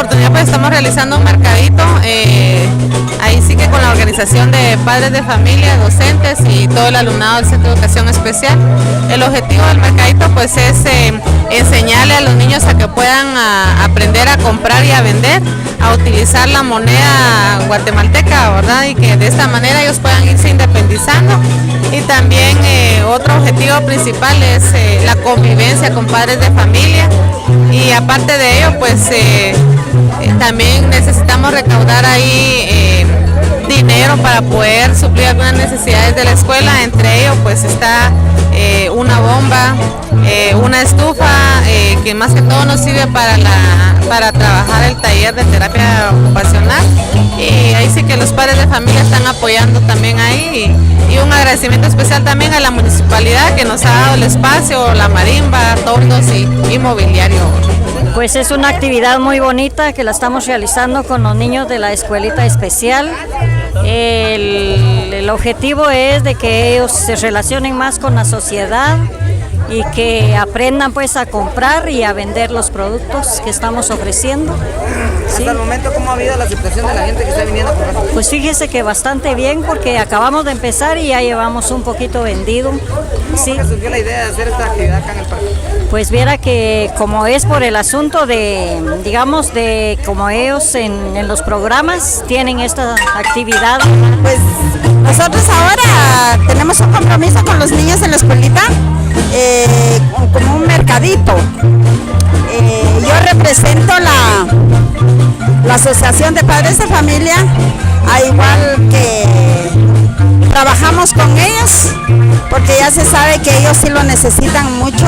oportunidad pues estamos realizando un mercadito, ahí sí que con la organización de padres de familia, docentes y todo el alumnado del Centro de Educación Especial. El objetivo del mercadito pues es enseñarle a los niños a que puedan aprender a comprar y a vender, a utilizar la moneda guatemalteca, ¿verdad? Y que de esta manera ellos puedan irse independizando. Y también otro objetivo principal es la convivencia con padres de familia, y aparte de ello pues también necesitamos recaudar ahí dinero para poder suplir algunas necesidades de la escuela. Entre ellos pues está una bomba, una estufa, que más que todo nos sirve para trabajar el taller de terapia ocupacional, y ahí sí que los padres de familia están apoyando también ahí, y un agradecimiento especial también a la municipalidad que nos ha dado el espacio, la marimba, tornos y mobiliario. Pues es una actividad muy bonita que la estamos realizando con los niños de la escuelita especial. El objetivo es de que ellos se relacionen más con la sociedad y que aprendan pues a comprar y a vender los productos que estamos ofreciendo. ¿Sí? Hasta el momento, ¿cómo ha habido la aceptación de la gente que está viniendo a comprar? Pues fíjese que bastante bien, porque acabamos de empezar y ya llevamos un poquito vendido. ¿Cómo sí. surgió la idea de hacer esta actividad acá en el parque? Pues viera que como es por el asunto de, digamos, de como ellos en los programas tienen esta actividad. Pues nosotros ahora tenemos un compromiso con los niños en la escuelita, como un mercadito. Yo represento la Asociación de Padres de Familia, a igual que trabajamos con ellos, porque ya se sabe que ellos sí lo necesitan mucho.